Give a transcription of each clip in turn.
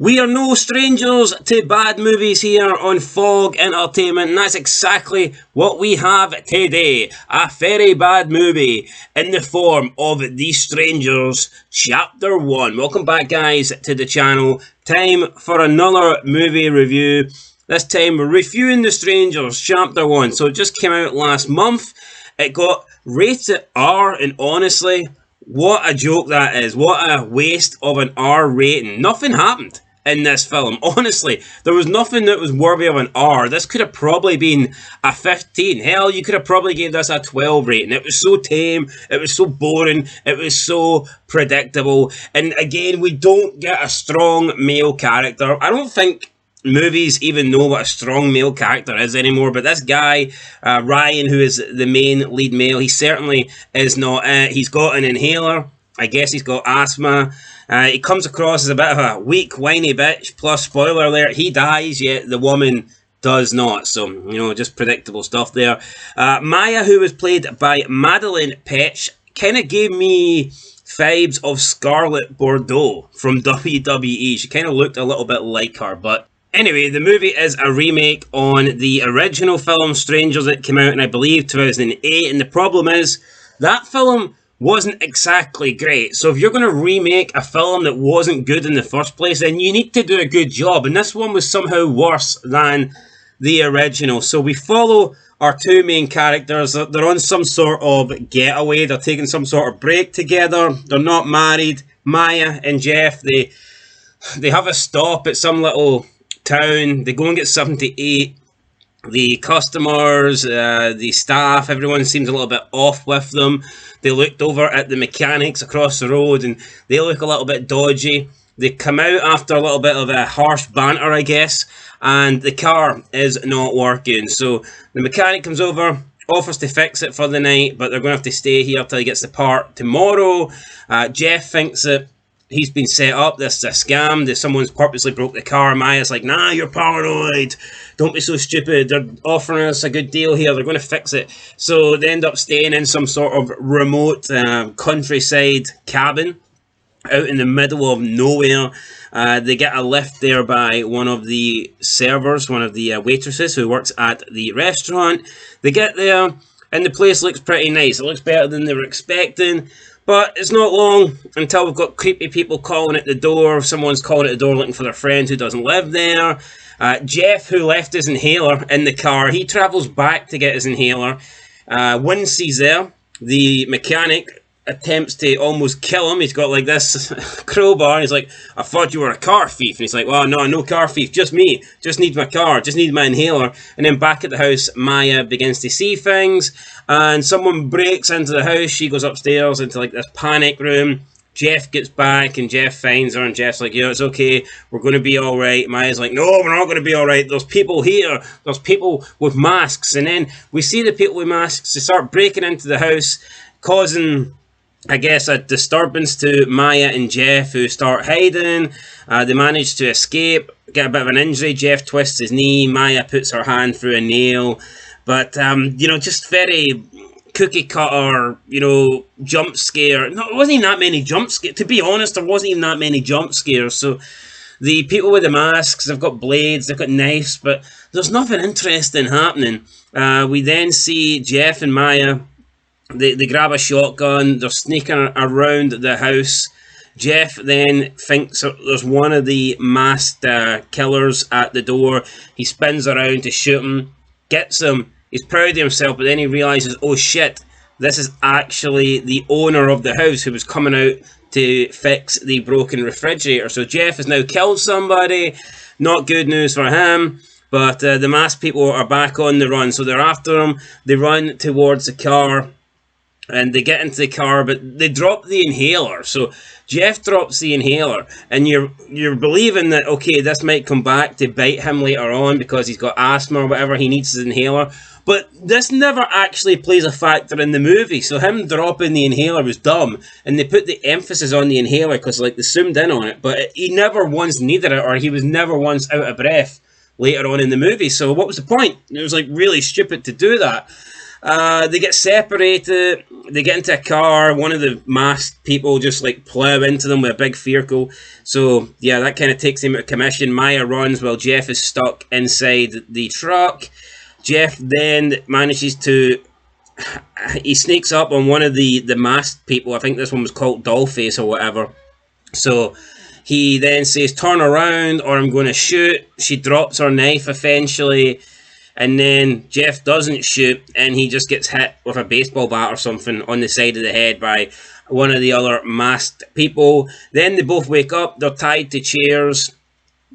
We are no strangers to bad movies here on Fog Entertainment, and that's exactly what we have today. A very bad movie in the form of The Strangers Chapter 1. Welcome back, guys, to the channel. Time for another movie review. This time we're reviewing The Strangers Chapter 1. So it just came out last month. It got rated R, and honestly, what a joke that is. What a waste of an R rating. Nothing happened in this film. Honestly, there was nothing that was worthy of an R. This could have probably been a 15. Hell, you could have probably gave this a 12 rating. It was so tame, it was so boring, it was so predictable. And again, we don't get a strong male character. I don't think movies even know what a strong male character is anymore, but this guy, Ryan, who is the main lead male, he certainly is not it. He's got an inhaler. I guess he's got asthma. He comes across as a bit of a weak, whiny bitch. Plus, spoiler alert, he dies, yet the woman does not. So, you know, just predictable stuff there. Maya, who was played by Madeline Petch, kind of gave me vibes of Scarlett Bordeaux from WWE. She kind of looked a little bit like her, but anyway, the movie is a remake on the original film Strangers that came out in, I believe, 2008. And the problem is, that film wasn't exactly great. So if you're going to remake a film that wasn't good in the first place, then you need to do a good job. And this one was somehow worse than the original. So we follow our two main characters. They're on some sort of getaway. They're taking some sort of break together. They're not married. Maya and Jeff, they have a stop at some little town. They go and get something to eat. The customers, the staff, everyone seems a little bit off with them. They looked over at the mechanics across the road and they look a little bit dodgy. They come out after a little bit of a harsh banter, I guess, and the car is not working. So the mechanic comes over, offers to fix it for the night, but they're going to have to stay here till he gets the part tomorrow. Jeff thinks that he's been set up, this is a scam, that someone's purposely broke the car. Maya's like, nah, you're paranoid, don't be so stupid, they're offering us a good deal here, they're going to fix it. So they end up staying in some sort of remote countryside cabin out in the middle of nowhere. They get a lift there by one of the servers, one of the waitresses who works at the restaurant. They get there and the place looks pretty nice. It looks better than they were expecting. But it's not long until we've got creepy people calling at the door. Someone's calling at the door looking for their friend who doesn't live there. Jeff, who left his inhaler in the car, he travels back to get his inhaler. Once he's there, the mechanic attempts to almost kill him. He's got like this crowbar and he's like, I thought you were a car thief. And he's like, well, no car thief, just me. Just need my car, just need my inhaler. And then back at the house, Maya begins to see things and someone breaks into the house. She goes upstairs into like this panic room. Jeff gets back and Jeff finds her and Jeff's like, yeah, it's okay, we're going to be alright. Maya's like, no, we're not going to be alright. There's people here. There's people with masks. And then we see the people with masks. They start breaking into the house, causing, I guess, a disturbance to Maya and Jeff, who start hiding. They manage to escape, get a bit of an injury. Jeff twists his knee. Maya puts her hand through a nail. But, you know, just very cookie cutter, you know, jump scare. No, it wasn't even that many jump scares. To be honest, there wasn't even that many jump scares. So the people with the masks, they've got blades, they've got knives, but there's nothing interesting happening. We then see Jeff and Maya. They grab a shotgun, they're sneaking around the house. Jeff then thinks there's one of the masked killers at the door. He spins around to shoot him, gets him. He's proud of himself, but then he realizes, oh shit, this is actually the owner of the house who was coming out to fix the broken refrigerator. So Jeff has now killed somebody. Not good news for him. But the masked people are back on the run, so they're after him. They run towards the car. And they get into the car, but they drop the inhaler. So Jeff drops the inhaler, and you're believing that, okay, this might come back to bite him later on because he's got asthma or whatever, he needs his inhaler. But this never actually plays a factor in the movie. So him dropping the inhaler was dumb, and they put the emphasis on the inhaler because like they zoomed in on it, but he never once needed it, or he was never once out of breath later on in the movie. So what was the point? It was like really stupid to do that. They get separated. They get into a car. One of the masked people just like plow into them with a big vehicle. So yeah, that kind of takes him out of commission. Maya runs while Jeff is stuck inside the truck. Jeff then manages to he sneaks up on one of the masked people. I think this one was called Dollface or whatever. So he then says, "Turn around or I'm going to shoot." She drops her knife eventually. And then Jeff doesn't shoot, and he just gets hit with a baseball bat or something on the side of the head by one of the other masked people. Then they both wake up. They're tied to chairs.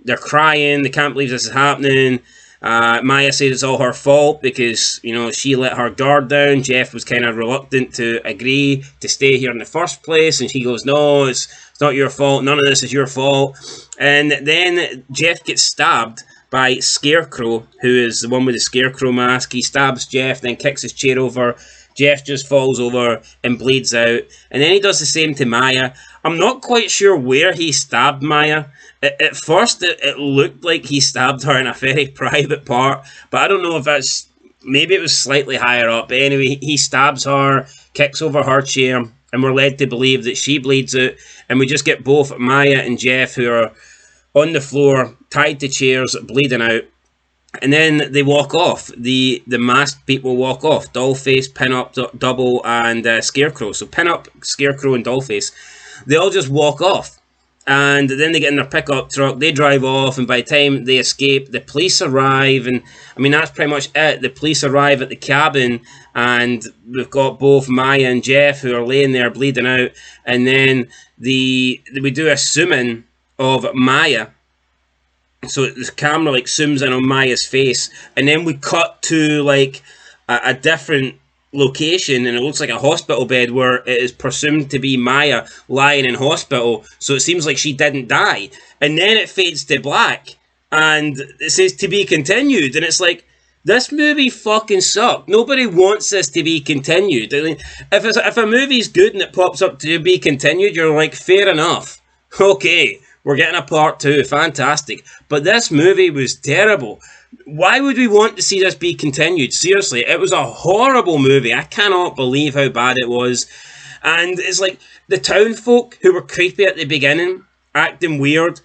They're crying. They can't believe this is happening. Maya said it's all her fault because, you know, she let her guard down. Jeff was kind of reluctant to agree to stay here in the first place. And she goes, "No, it's not your fault. None of this is your fault." And then Jeff gets stabbed by Scarecrow, who is the one with the Scarecrow mask. He stabs Jeff, then kicks his chair over. Jeff just falls over and bleeds out. And then he does the same to Maya. I'm not quite sure where he stabbed Maya. At first, it looked like he stabbed her in a very private part, but I don't know if that's... Maybe it was slightly higher up. But anyway, he stabs her, kicks over her chair, and we're led to believe that she bleeds out. And we just get both Maya and Jeff, who are on the floor, tied to chairs, bleeding out. And then they walk off. The masked people walk off. Dollface, Pin-Up, Double, and Scarecrow. So Pin-Up, Scarecrow, and Dollface. They all just walk off. And then they get in their pickup truck. They drive off. And by the time they escape, the police arrive. And, I mean, that's pretty much it. The police arrive at the cabin. And we've got both Maya and Jeff who are laying there bleeding out. And then we do a zoom-in of Maya. So the camera like zooms in on Maya's face, and then we cut to like a different location, and it looks like a hospital bed where it is presumed to be Maya lying in hospital. So it seems like she didn't die, and then it fades to black, and it says "to be continued," and it's like, this movie fucking sucked. Nobody wants this to be continued. I mean, if a movie's good and it pops up to be continued, you're like, fair enough, okay. We're getting a part 2, fantastic. But this movie was terrible. Why would we want to see this be continued? Seriously, it was a horrible movie. I cannot believe how bad it was. And it's like, the town folk who were creepy at the beginning, acting weird,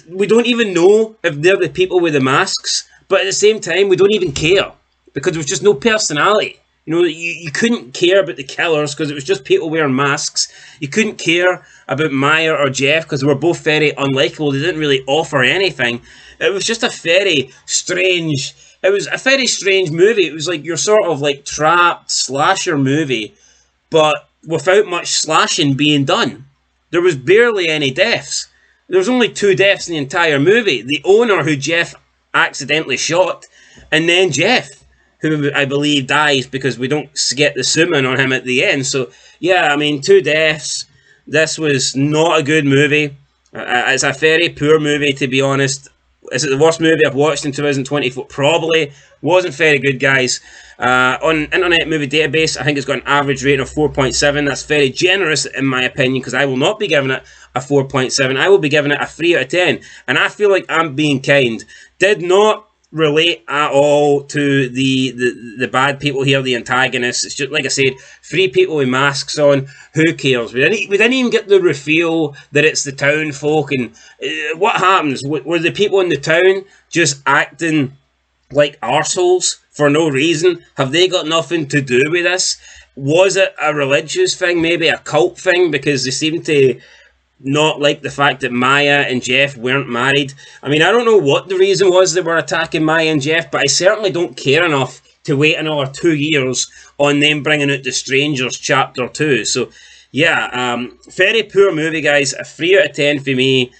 we don't even know if they're the people with the masks. But at the same time, we don't even care. Because there was just no personality. You know, you couldn't care about the killers because it was just people wearing masks. You couldn't care about Maya or Jeff because they were both very unlikable. They didn't really offer anything. It was just a very strange movie. It was like your sort of like trapped slasher movie, but without much slashing being done. There was barely any deaths. There was only 2 deaths in the entire movie. The owner who Jeff accidentally shot, and then Jeff, who I believe dies because we don't get the zoom in on him at the end. So, yeah, I mean, 2 deaths. This was not a good movie. It's a very poor movie, to be honest. Is it the worst movie I've watched in 2024? Probably. Wasn't very good, guys. On Internet Movie Database, I think it's got an average rating of 4.7. That's very generous, in my opinion, because I will not be giving it a 4.7. I will be giving it a 3 out of 10. And I feel like I'm being kind. Did not relate at all to the bad people here, the antagonists. It's just, like I said, 3 people with masks on. Who cares? We didn't even get the reveal that it's the town folk. And what happens? Were the people in the town just acting like arseholes for no reason? Have they got nothing to do with this? Was it a religious thing? Maybe a cult thing? Because they seem to not like the fact that Maya and Jeff weren't married. I mean, I don't know what the reason was they were attacking Maya and Jeff, but I certainly don't care enough to wait another 2 years on them bringing out The Strangers Chapter 2. So, yeah, very poor movie, guys. A 3 out of 10 for me.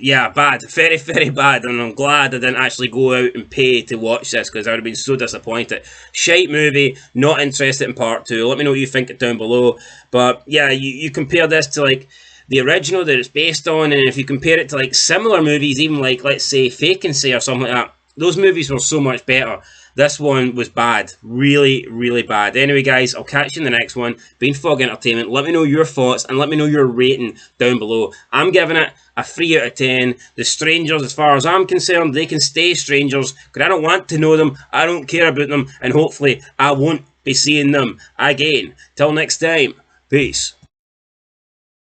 Yeah, bad. Very, very bad. And I'm glad I didn't actually go out and pay to watch this because I would have been so disappointed. Shite movie. Not interested in part 2. Let me know what you think down below. But yeah, you compare this to like the original that it's based on, and if you compare it to like similar movies, even like, let's say, Vacancy or something like that, Those movies were so much better. This one was bad. Really, really bad. Anyway, guys, I'll catch you in the next one. Been Fog Entertainment. Let me know your thoughts and let me know your rating down below. I'm giving it a 3 out of 10. The strangers, as far as I'm concerned, they can stay strangers because I don't want to know them. I don't care about them. And hopefully, I won't be seeing them again. Till next time, peace.